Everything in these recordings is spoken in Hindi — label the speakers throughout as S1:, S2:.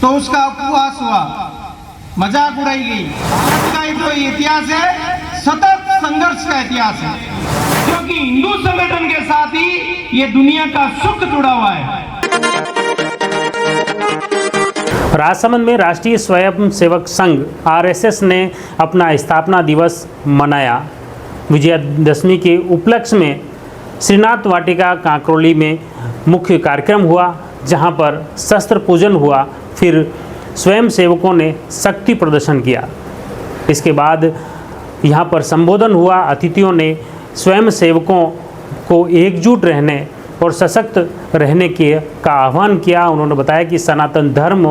S1: तो उसका उपवास हुआ, मजाक उड़ाई गई। भारत का जो इतिहास है सतत संघर्ष का इतिहास है, क्योंकि हिंदू संगठन के साथ ही ये दुनिया का सुख जुड़ा हुआ है।
S2: राजसमंद में राष्ट्रीय स्वयंसेवक संघ आरएसएस ने अपना स्थापना दिवस मनाया। विजयादशमी के उपलक्ष्य में श्रीनाथ वाटिका कांकरोली में मुख्य कार्यक्रम हुआ, जहां पर शस्त्र पूजन हुआ, फिर स्वयंसेवकों ने शक्ति प्रदर्शन किया। इसके बाद यहां पर संबोधन हुआ। अतिथियों ने स्वयंसेवकों को एकजुट रहने और सशक्त रहने का आह्वान किया। उन्होंने बताया कि सनातन धर्म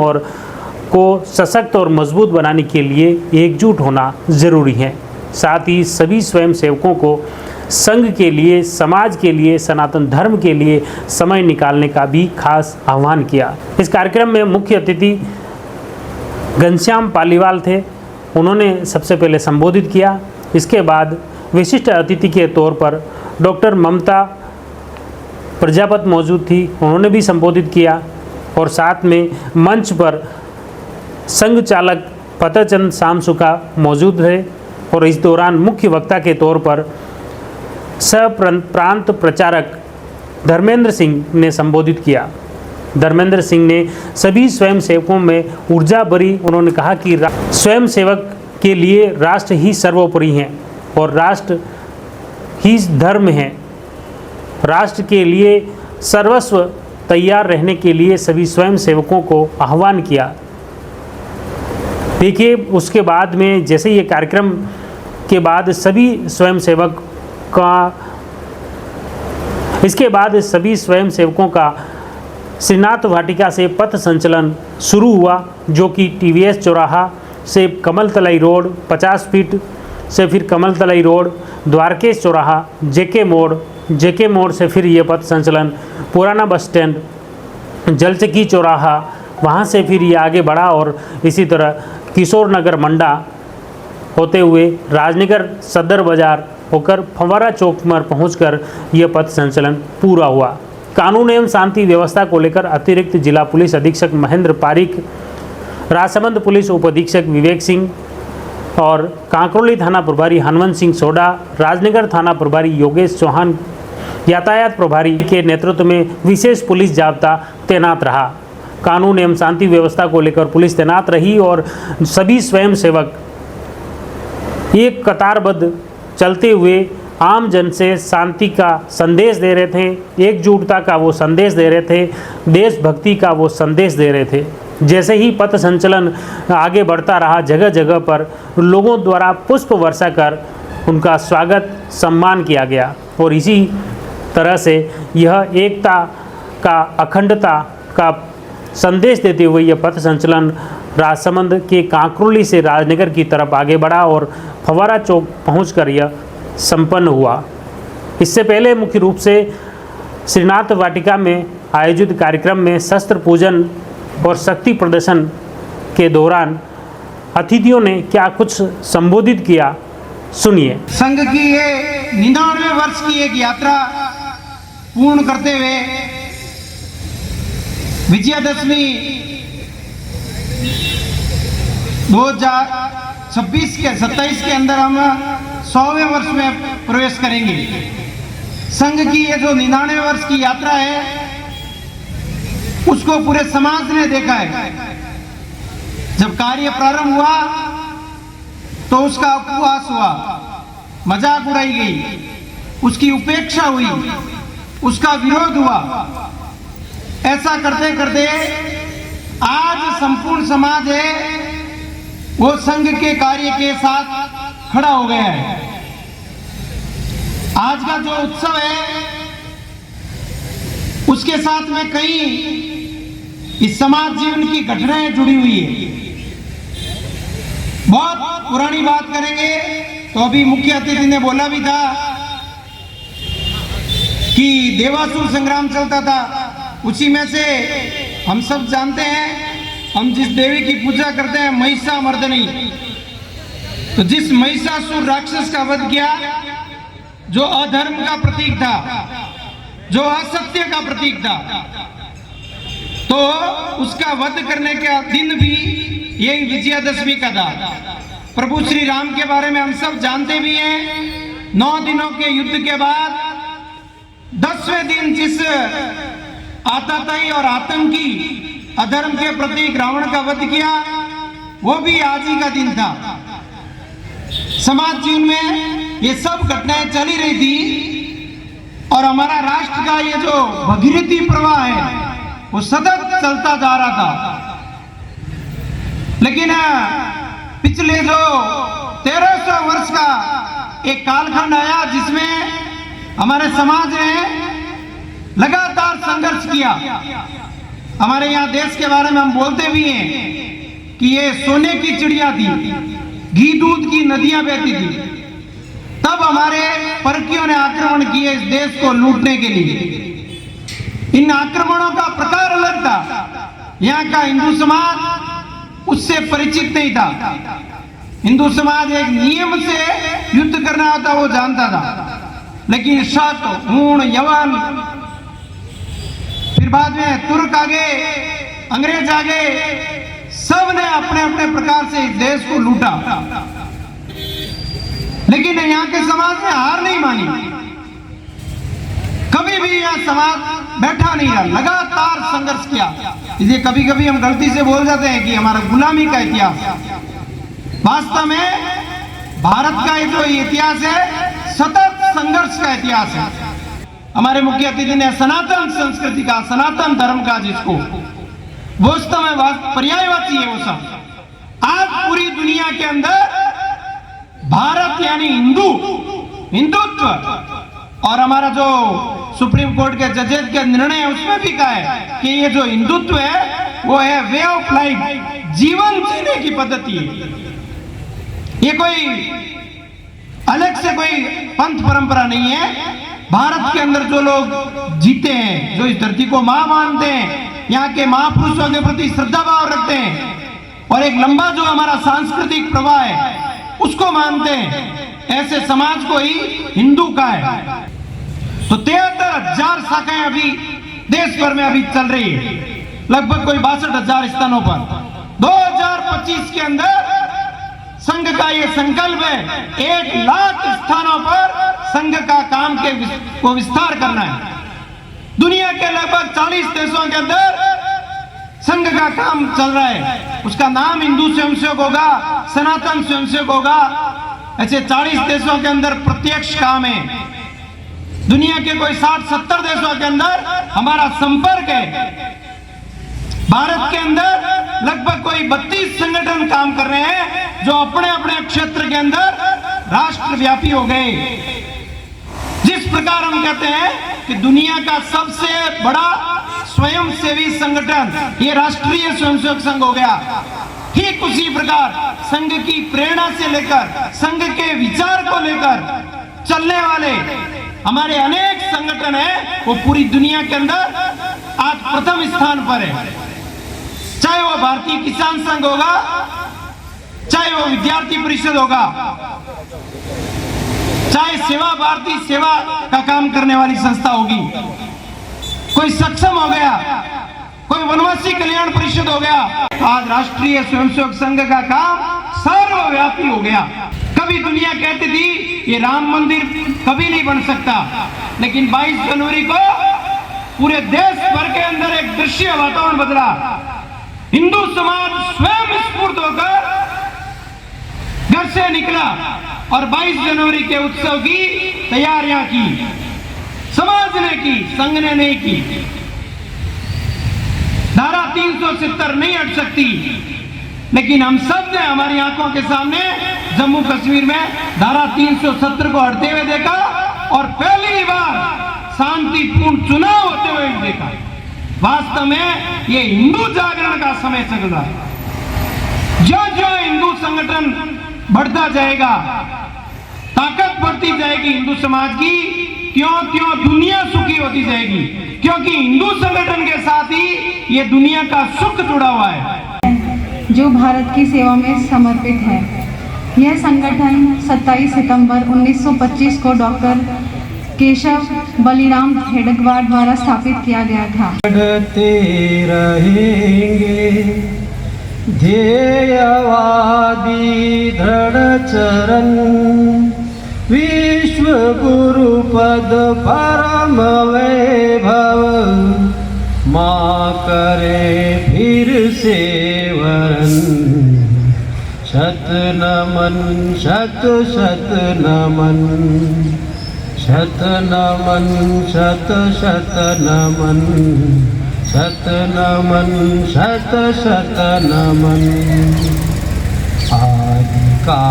S2: को सशक्त और मजबूत बनाने के लिए एकजुट होना ज़रूरी है। साथ ही सभी स्वयंसेवकों को संघ के लिए, समाज के लिए, सनातन धर्म के लिए समय निकालने का भी खास आह्वान किया। इस कार्यक्रम में मुख्य अतिथि घनश्याम पालीवाल थे। उन्होंने सबसे पहले संबोधित किया। इसके बाद विशिष्ट अतिथि के तौर पर डॉक्टर ममता प्रजापत मौजूद थी, उन्होंने भी संबोधित किया। और साथ में मंच पर संघ चालक फतेहचंद सामसुका मौजूद रहे। और इस दौरान मुख्य वक्ता के तौर पर सह प्रांत प्रचारक धर्मेंद्र सिंह ने संबोधित किया। धर्मेंद्र सिंह ने सभी स्वयंसेवकों में ऊर्जा भरी। उन्होंने कहा कि स्वयंसेवक के लिए राष्ट्र ही सर्वोपरि है और राष्ट्र ही धर्म है। राष्ट्र के लिए सर्वस्व तैयार रहने के लिए सभी स्वयंसेवकों को आह्वान किया। देखिए, उसके बाद में जैसे ये कार्यक्रम के बाद सभी स्वयंसेवक सभी स्वयंसेवकों का श्रीनाथ वाटिका से पथ संचलन शुरू हुआ, जो कि टीवीएस चौराहा से कमलतलाई रोड, 50 फीट से फिर कमलतलाई रोड, द्वारकेश चौराहा, जेके मोड़ से फिर ये पथ संचलन पुराना बस स्टैंड, जलचकी चौराहा, वहाँ से फिर ये आगे बढ़ा और इसी तरह किशोर नगर मंडा होते हुए राजनगर सदर बाजार होकर फव्वारा चौक पर पहुंचकर यह पथ संचलन पूरा हुआ। कानून एवं शांति व्यवस्था को लेकर अतिरिक्त जिला पुलिस अधीक्षक महेंद्र पारिक, राजसमंद पुलिस उप अधीक्षक विवेक सिंह और कांकरोली थाना प्रभारी हनुमंत सिंह सोडा, राजनगर थाना प्रभारी योगेश चौहान, यातायात प्रभारी के नेतृत्व में विशेष पुलिस जाब्ता तैनात रहा। कानून एवं शांति व्यवस्था को लेकर पुलिस तैनात रही और सभी स्वयंसेवक एक कतारबद्ध चलते हुए आम जन से शांति का संदेश दे रहे थे, एकजुटता का वो संदेश दे रहे थे, देशभक्ति का वो संदेश दे रहे थे। जैसे ही पथ संचलन आगे बढ़ता रहा, जगह जगह पर लोगों द्वारा पुष्प वर्षा कर उनका स्वागत सम्मान किया गया और इसी तरह से यह एकता का, अखंडता का संदेश देते हुए यह पथ संचलन राजसमंद के कांकरोली से राजनगर की तरफ आगे बढ़ा और फव्वारा चौक पहुंचकर यह संपन्न हुआ। इससे पहले मुख्य रूप से श्रीनाथ वाटिका में आयोजित कार्यक्रम में शस्त्र पूजन और शक्ति प्रदर्शन के दौरान अतिथियों ने क्या कुछ संबोधित किया, सुनिए।
S1: संघ की ये 99वें वर्ष की एक यात्रा पूर्ण करते हुए विजयादशमी 2026 के 27 के अंदर हम 100वें वर्ष में प्रवेश करेंगे। संघ की ये जो 99वें वर्ष की यात्रा है उसको पूरे समाज ने देखा है। जब कार्य प्रारंभ हुआ तो उसका उपवास हुआ, मजाक उड़ाई गई, उसकी उपेक्षा हुई, उसका विरोध हुआ। ऐसा करते करते आज संपूर्ण समाज है वो संघ के कार्य के साथ खड़ा हो गया है। आज का जो उत्सव है उसके साथ में कई इस समाज जीवन की घटनाएं जुड़ी हुई है। बहुत पुरानी बात करेंगे तो अभी मुख्य अतिथि ने बोला भी था कि देवासुर संग्राम चलता था, उसी में से हम सब जानते हैं, हम जिस देवी की पूजा करते हैं महिषामर्दिनी, तो जिस महिषासुर राक्षस का वध किया, जो अधर्म का प्रतीक था, जो असत्य का प्रतीक था, तो उसका वध करने का दिन भी यही विजयादशमी का था। प्रभु श्री राम के बारे में हम सब जानते भी हैं। 9 दिनों के युद्ध के बाद 10वें दिन जिस आतताई और आतंकी अधर्म के प्रतीक रावण का वध किया, वो भी आज ही का दिन था। समाज जीवन में ये सब घटनाएं चली रही थी और हमारा राष्ट्र का ये जो भगीरथी प्रवाह है वो सतत चलता जा रहा था। लेकिन पिछले जो 1300 वर्ष का एक कालखंड आया जिसमें हमारे समाज ने लगातार संघर्ष किया। हमारे यहाँ देश के बारे में हम बोलते भी हैं कि ये सोने की चिड़िया थी, घी दूध की नदियां बहती थी। तब हमारे परकियों ने आक्रमण किए इस देश को लूटने के लिए। इन आक्रमणों का प्रकार अलग था। यहाँ का हिंदू समाज उससे परिचित नहीं था। हिंदू समाज एक नियम से युद्ध करना होता वो जानता था, लेकिन शक, हूण, यवन, फिर बाद में तुर्क आ गए, अंग्रेज आ गए, सब ने अपने अपने प्रकार से इस देश को लूटा। लेकिन यहाँ के समाज ने हार नहीं मानी। कभी भी यह समाज बैठा नहीं रहा, लगातार संघर्ष किया। इसलिए कभी कभी हम गलती से बोल जाते हैं कि हमारा गुलामी का इतिहास। वास्तव में भारत का ये जो इतिहास है सतत संघर्ष का इतिहास है। हमारे मुख्य अतिथि ने सनातन संस्कृति का, सनातन धर्म का, जिसको वास्तव में पर्यायवाची है वो सब। आज पूरी दुनिया के अंदर भारत यानी हिंदुत्व, और हमारा जो सुप्रीम कोर्ट के जजेस के निर्णय है उसमें भी कहा है कि ये जो हिंदुत्व है वो है वे ऑफ लाइफ, जीवन जीने की पद्धति है। ये कोई अलग से कोई पंथ परंपरा नहीं है। भारत के अंदर जो लोग जीते हैं, जो इस धरती को मां मानते हैं, यहाँ के महापुरुषों के प्रति श्रद्धा भाव रखते हैं और एक लंबा जो हमारा सांस्कृतिक प्रवाह है उसको मानते हैं, ऐसे समाज को ही हिंदू का है। तो 73,000 शाखाएं अभी देश भर में अभी चल रही है, लगभग कोई 62,000 स्थानों पर। 2025 के अंदर संघ का ये संकल्प है 1 लाख स्थानों पर संघ का काम को विस्तार करना है। दुनिया के लगभग 40 देशों के अंदर संघ का काम चल रहा है। उसका नाम हिंदू स्वयंसेवक होगा, सनातन स्वयंसेवक होगा। ऐसे 40 देशों के अंदर प्रत्यक्ष काम है। दुनिया के कोई 60-70 देशों के अंदर हमारा संपर्क है। भारत के अंदर लगभग कोई 32 संगठन काम कर रहे हैं जो अपने अपने क्षेत्र के अंदर राष्ट्रव्यापी हो गए। जिस प्रकार हम कहते हैं कि दुनिया का सबसे बड़ा स्वयंसेवी संगठन ये राष्ट्रीय स्वयंसेवक संघ हो गया, ठीक उसी प्रकार संघ की प्रेरणा से लेकर, संघ के विचार को लेकर चलने वाले हमारे अनेक संगठन हैं, वो पूरी दुनिया के अंदर आज प्रथम स्थान पर है। चाहे वो भारतीय किसान संघ होगा, चाहे वो विद्यार्थी परिषद होगा, चाहे सेवा भारती सेवा का काम करने वाली संस्था होगी, कोई सक्षम हो गया, कोई वनवासी कल्याण परिषद हो गया। आज राष्ट्रीय स्वयंसेवक संघ का काम सर्वव्यापी हो गया। कभी दुनिया कहती थी ये राम मंदिर कभी नहीं बन सकता, लेकिन 22 जनवरी को पूरे देश भर के अंदर एक दृश्य वातावरण बदला। हिंदू समाज स्वयं स्फूर्त होकर घर से निकला और 22 जनवरी के उत्सव की तैयारियां की। समाज ने की, संघ ने नहीं की। धारा 370 नहीं हट सकती, लेकिन हम सब ने हमारी आंखों के सामने जम्मू कश्मीर में धारा 370 को हटते हुए देखा और पहली बार शांतिपूर्ण चुनाव होते हुए देखा। वास्तव में ये हिंदू जागरण का समय चल रहा है। जो जो हिंदू संगठन बढ़ता जाएगा, ताकत बढ़ती जाएगी हिंदू समाज की, क्यों क्यों दुनिया सुखी होती जाएगी, क्योंकि हिंदू संगठन के साथ ही ये दुनिया का सुख जुड़ा हुआ है,
S3: जो भारत की सेवा में समर्पित है। यह संगठन 27 सितंबर 1925 को डॉक्टर केशव बलिराम हेडगवार द्वारा स्थापित किया गया था।
S1: बढ़ते रहेंगे ध्येयवादी दृढ़ चरण, विश्व गुरु पद परम वैभव, माँ करे फिर से वरन। शत नमन शत शत नमन, शत नमन शत शत नमन, शत नमन शत शत नमन। आदि का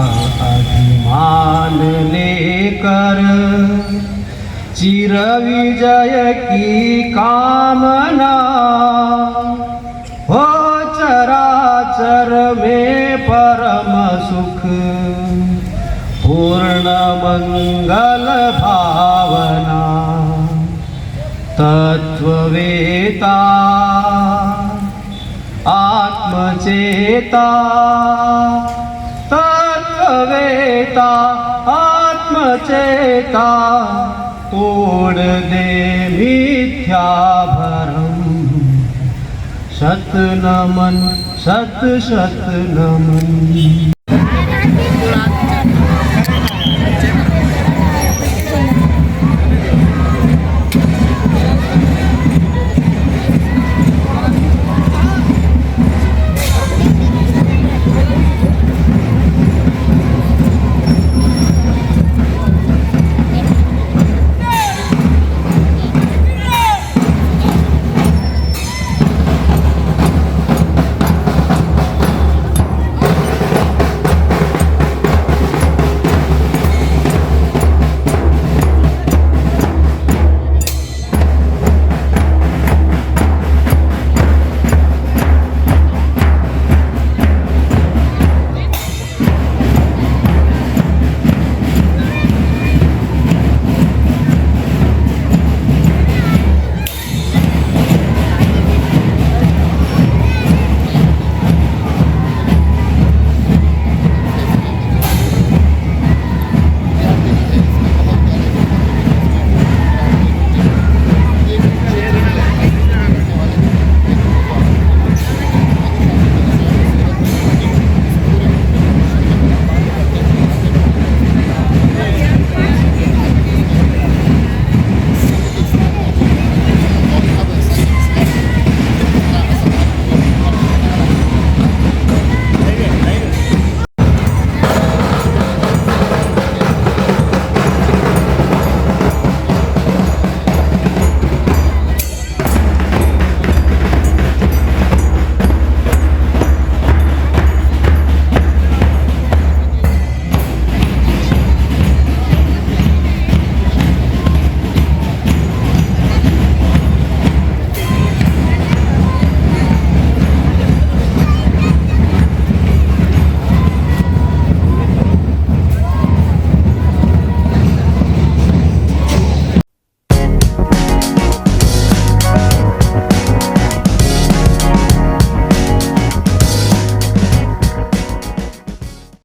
S1: अभिमान लेकर चिर विजय की कामना, हो चराचर में परम सुख, पूर्ण मंगल भावना। तत्ववेता आत्मचेता, तत्ववेता आत्मचेता, तोड़ दे मिथ्या भरम। शत नमन शत शत नमन।